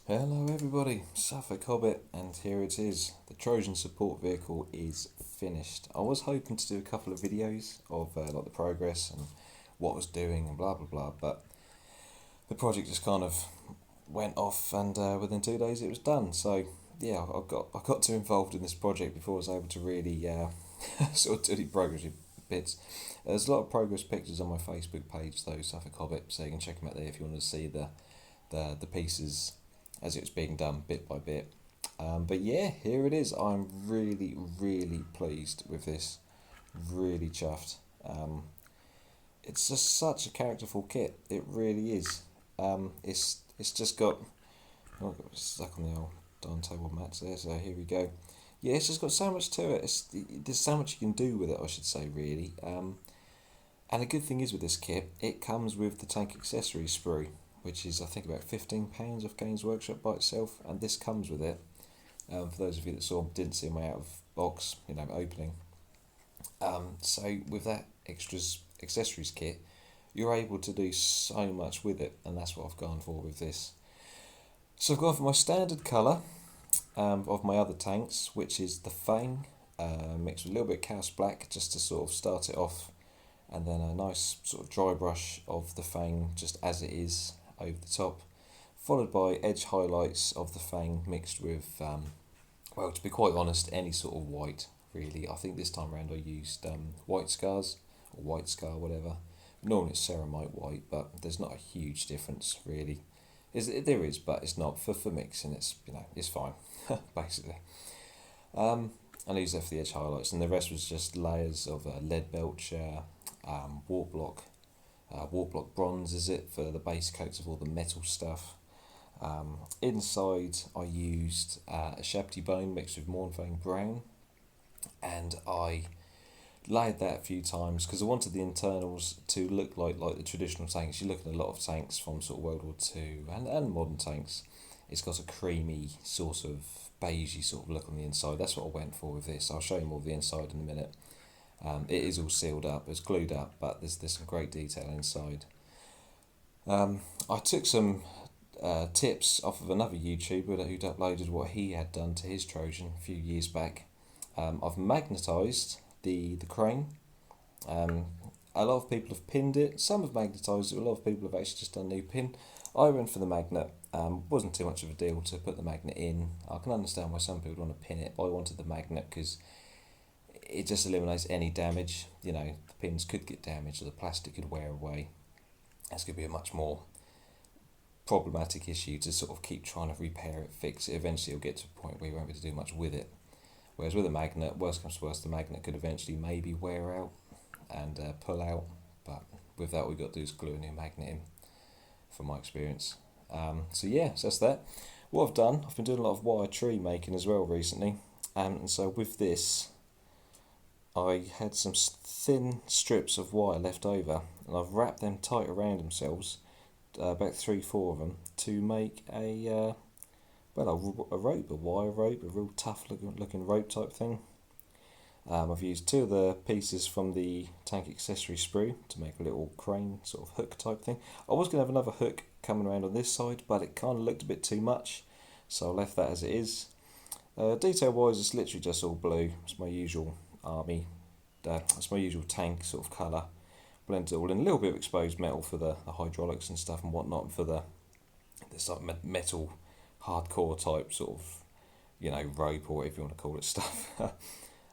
Hello everybody, Suffolk Hobbit, and here it is. The Trojan support vehicle is finished. I was hoping to do a couple of videos of like the progress and what I was doing and blah blah blah, but the project just kind of went off, and within 2 days it was done. So yeah, I got too involved in this project before I was able to really sort of do the progress bits. There's a lot of progress pictures on my Facebook page though, Suffolk Hobbit, so you can check them out there if you want to see the pieces as it was being done bit by bit. But yeah, here it is. I'm really, really pleased with this. Really chuffed. It's just such a characterful kit. It really is. It's just got. Oh, I got stuck on the old darn table mats there. So here we go. Yeah, it's just got so much to it. There's so much you can do with it, I should say, really. And the good thing is with this kit, it comes with the tank accessory sprue, which is I think about £15 off Games Workshop by itself, and this comes with it. For those of you that didn't see my out of box, opening. So with that extras accessories kit, you're able to do so much with it, and that's what I've gone for with this. So I've gone for my standard colour of my other tanks, which is the Fang, mixed with a little bit of Chaos Black just to sort of start it off, and then a nice sort of dry brush of the Fang just as it is over the top, followed by edge highlights of the Fang mixed with, well, to be quite honest, any sort of white, really. I think this time around I used white scars, or white scar, whatever. Normally it's ceramite white, but there's not a huge difference, really. There is, but it's not. For mixing, it's fine, basically. I used that for the edge highlights, and the rest was just layers of lead belcher, wart block bronze is it for the base coats of all the metal stuff. Inside I used a Shabty bone mixed with Mornfang brown, and I laid that a few times because I wanted the internals to look like the traditional tanks. You look at a lot of tanks from sort of World War Two and modern tanks. It's got a creamy sort of beigey sort of look on the inside. That's what I went for with this. I'll show you more of the inside in a minute. It is all sealed up, it's glued up, but there's some great detail inside. I took some tips off of another YouTuber who'd uploaded what he had done to his Trojan a few years back. I've magnetised the crane. A lot of people have pinned it, some have magnetised it, a lot of people have actually just done a new pin. I went for the magnet. Wasn't too much of a deal to put the magnet in. I can understand why some people want to pin it, but I wanted the magnet because it just eliminates any damage. The pins could get damaged or the plastic could wear away. That's going to be a much more problematic issue to sort of keep trying to repair it, fix it. Eventually, it'll get to a point where you won't be able to do much with it. Whereas with a magnet, worst comes to worst, the magnet could eventually maybe wear out and pull out. But with that, all we've got to do is glue a new magnet in, from my experience. So that's that. What I've done, I've been doing a lot of wire tree making as well recently. And so with this, I had some thin strips of wire left over, and I've wrapped them tight around themselves, about 3-4 of them, to make a rope, a wire rope, a real tough looking rope type thing. I've used 2 of the pieces from the tank accessory sprue to make a little crane sort of hook type thing. I was going to have another hook coming around on this side, but it kind of looked a bit too much, so I left that as it is. Detail wise, it's literally just all blue. It's my usual army, it's my usual tank sort of colour. Blend it all in, a little bit of exposed metal for the hydraulics and stuff and whatnot, for this like metal hardcore type sort of rope or whatever you want to call it stuff.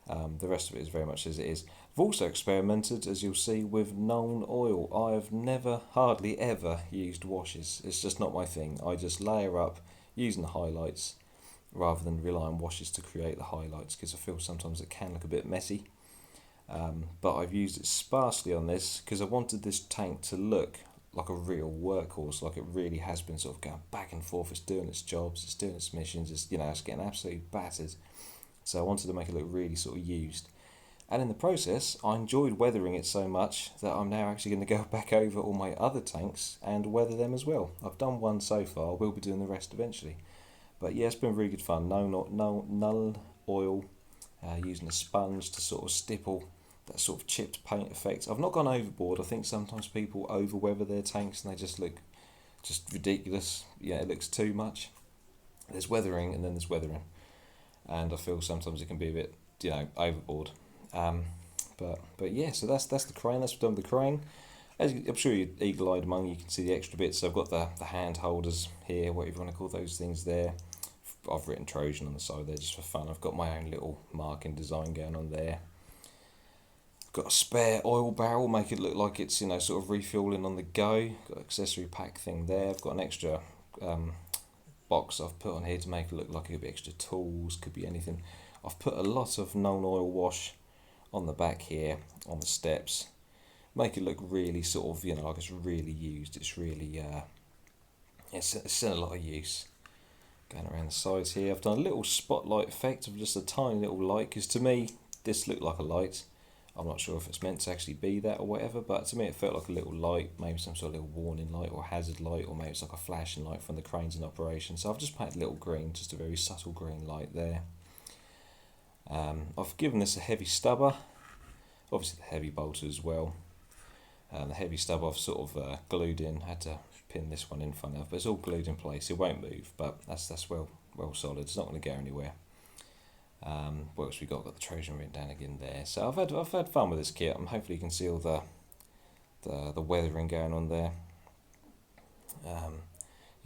The rest of it is very much as it is. I've also experimented, as you'll see, with known oil. I have never, hardly ever used washes. It's just not my thing. I just layer up using the highlights rather than rely on washes to create the highlights, because I feel sometimes it can look a bit messy. But I've used it sparsely on this because I wanted this tank to look like a real workhorse, like it really has been sort of going back and forth. It's doing its jobs, it's doing its missions, it's getting absolutely battered. So I wanted to make it look really sort of used. And in the process, I enjoyed weathering it so much that I'm now actually going to go back over all my other tanks and weather them as well. I've done one so far, I will be doing the rest eventually. But yeah, it's been really good fun. No null oil, using a sponge to sort of stipple that sort of chipped paint effect. I've not gone overboard. I think sometimes people over weather their tanks and they just look just ridiculous. Yeah, it looks too much. There's weathering and then there's weathering, and I feel sometimes it can be a bit, overboard. Um, but yeah, so that's the crane. That's done with the crane. As I'm sure you eagle-eyed among you can see the extra bits. So I've got the hand holders here, whatever you want to call those things there. I've written Trojan on the side there just for fun. I've got my own little marking design going on there. Got a spare oil barrel, make it look like it's sort of refueling on the go. Got an accessory pack thing there. I've got an extra box I've put on here to make it look like it could be extra tools, could be anything. I've put a lot of non-oil wash on the back here, on the steps. Make it look really sort of, like it's really used. It's really, it's in a lot of use. Going around the sides here, I've done a little spotlight effect of just a tiny little light, because to me, this looked like a light. I'm not sure if it's meant to actually be that or whatever, but to me it felt like a little light, maybe some sort of little warning light or hazard light, or maybe it's like a flashing light from the cranes in operation. So I've just painted a little green, just a very subtle green light there. I've given this a heavy stubber, obviously the heavy bolter as well. The heavy stub I've sort of glued in, had to pin this one in front of, but it's all glued in place. It won't move, but that's well solid. It's not going to go anywhere. What else we got? Got the Trojan written down again there. So I've had fun with this kit. Hopefully you can see all the weathering going on there.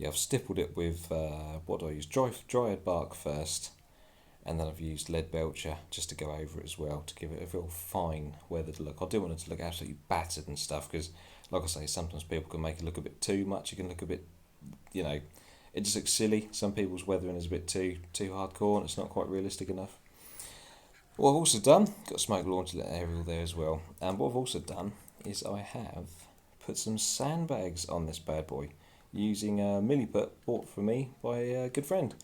I've stippled it with what do I use? Dryad bark first, and then I've used lead belcher just to go over it as well, to give it a real fine weathered look. I do want it to look absolutely battered and stuff, because like I say, sometimes people can make it look a bit too much. It can look a bit, it just looks silly. Some people's weathering is a bit too hardcore and it's not quite realistic enough. What I've also done, got a smoke launcher aerial there as well, and what I've also done is I have put some sandbags on this bad boy using a Milliput bought for me by a good friend.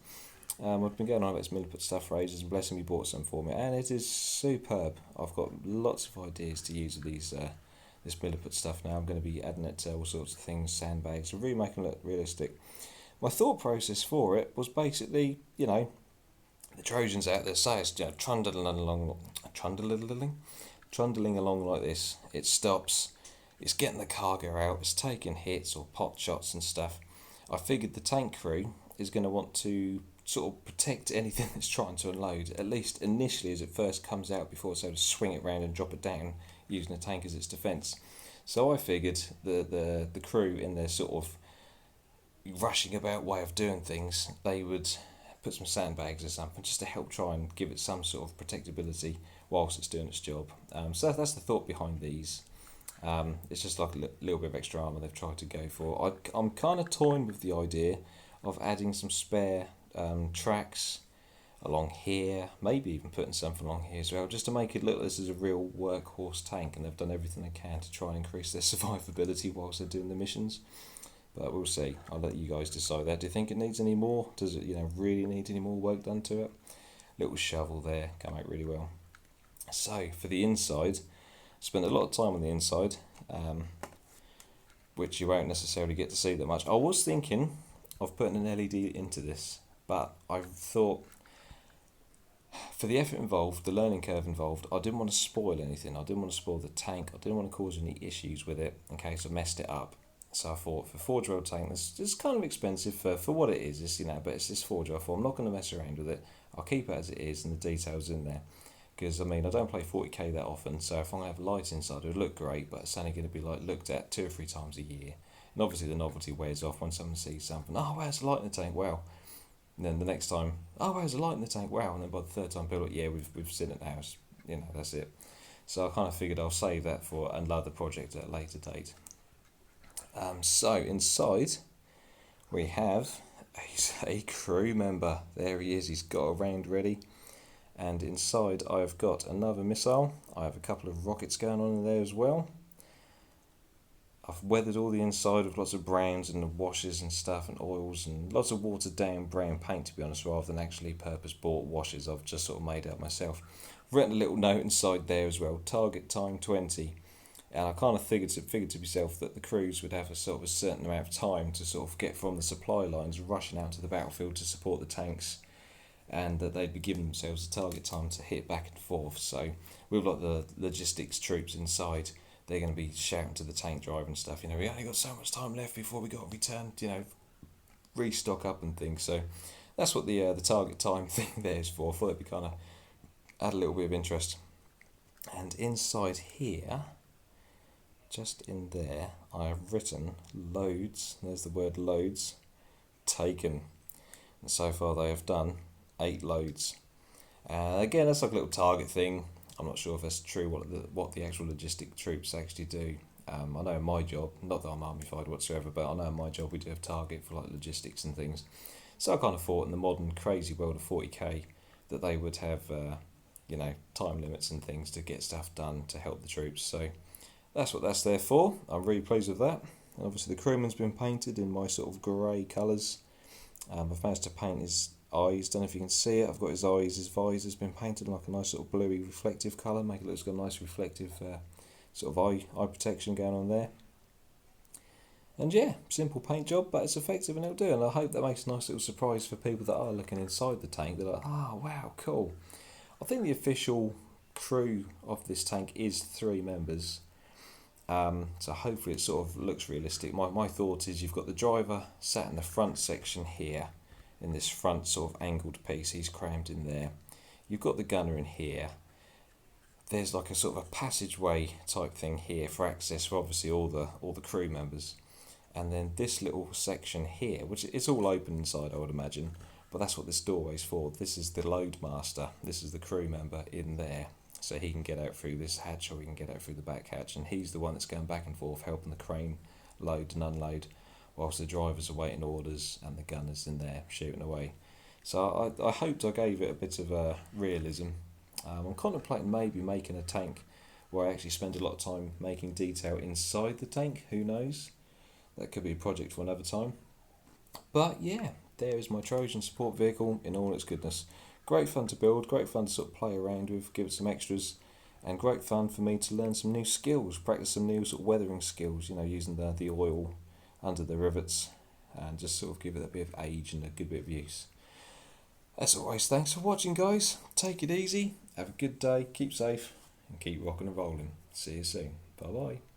I've been going on about this Milliput stuff for ages, and bless him, he bought some for me, and it is superb. I've got lots of ideas to use with these this Milliput stuff now. I'm going to be adding it to all sorts of things, sandbags, and really making it look realistic. My thought process for it was basically, the Trojans out there say it's trundling along like this. It stops, it's getting the cargo out, it's taking hits or pot shots and stuff. I figured the tank crew is going to want to sort of protect anything that's trying to unload, at least initially as it first comes out, before it's able to swing it around and drop it down using the tank as its defence. So I figured the crew, in their sort of rushing about way of doing things, they would put some sandbags or something just to help try and give it some sort of protectability whilst it's doing its job. So that's the thought behind these. It's just like a little bit of extra armour they've tried to go for. I'm kind of toying with the idea of adding some spare tracks along here, maybe even putting something along here as well, just to make it look like this is a real workhorse tank and they've done everything they can to try and increase their survivability whilst they're doing the missions. But we'll see. I'll let you guys decide that. Do you think it needs any more? Does it really need any more work done to it? Little shovel there, come out really well. So for the inside, spent a lot of time on the inside, which you won't necessarily get to see that much. I was thinking of putting an LED into this, but I thought, for the effort involved, the learning curve involved, I didn't want to spoil anything. I didn't want to spoil the tank. I didn't want to cause any issues with it in case I messed it up. So I thought, for Forge World tank, it's kind of expensive for what it is, but it's this Forge World. I thought, I'm not going to mess around with it. I'll keep it as it is and the details in there. Because, I don't play 40k that often, so if I'm going to have lights inside, it would look great, but it's only going to be looked at 2 or 3 times a year. And obviously the novelty wears off when someone sees something. Oh, wow, there's a light in the tank, wow. And then the next time, oh, wow, there's a light in the tank, wow. And then by the third time, people are like, yeah, we've seen it now, that's it. So I kind of figured I'll save that for another project at a later date. So inside we have a crew member. There he is, he's got a round ready. And inside I've got another missile. I have a couple of rockets going on in there as well. I've weathered all the inside with lots of browns and washes and stuff and oils and lots of watered down brown paint, to be honest, rather than actually purpose bought washes I've just sort of made out myself. I've written a little note inside there as well, target time 20. And I kind of figured to myself that the crews would have a sort of a certain amount of time to sort of get from the supply lines rushing out to the battlefield to support the tanks, and that they'd be giving themselves a target time to hit back and forth. So with the logistics troops inside, they're going to be shouting to the tank driver and stuff, we only got so much time left before we got to return, restock up and things. So that's what the target time thing there is for. I thought it'd be kind of add a little bit of interest. And inside here, just in there, I have written loads. There's the word loads taken. And so far they have done 8 loads. Again, that's like a little target thing. I'm not sure if that's true, what the actual logistic troops actually do. I know in my job, not that I'm army-fied whatsoever, but I know in my job we do have target for like logistics and things. So I kind of thought in the modern crazy world of 40k that they would have, time limits and things to get stuff done to help the troops. So that's what that's there for. I'm really pleased with that. And obviously the crewman's been painted in my sort of grey colours. I've managed to paint his eyes, don't know if you can see it, I've got his eyes, his visor's been painted like a nice sort of bluey reflective colour, make it look like a nice reflective sort of eye protection going on there. And yeah, simple paint job, but it's effective and it'll do, and I hope that makes a nice little surprise for people that are looking inside the tank. They're like, oh wow, cool. I think the official crew of this tank is 3 members, so hopefully it sort of looks realistic. My thought is you've got the driver sat in the front section here, in this front sort of angled piece, he's crammed in there. You've got the gunner in here. There's like a sort of a passageway type thing here for access for obviously all the crew members. And then this little section here, which is all open inside I would imagine, but that's what this doorway's for. This is the load master, this is the crew member in there. So he can get out through this hatch or he can get out through the back hatch, and he's the one that's going back and forth helping the crane load and unload whilst the drivers are waiting orders and the gunner's in there shooting away. So I hoped I gave it a bit of realism. I'm contemplating maybe making a tank where I actually spend a lot of time making detail inside the tank, who knows? That could be a project for another time. But yeah, there is my Trojan support vehicle in all its goodness. Great fun to build, great fun to sort of play around with, give it some extras, and great fun for me to learn some new skills, practice some new sort of weathering skills, using the oil under the rivets, and just sort of give it a bit of age and a good bit of use. As always, thanks for watching, guys. Take it easy, have a good day, keep safe, and keep rocking and rolling. See you soon. Bye bye.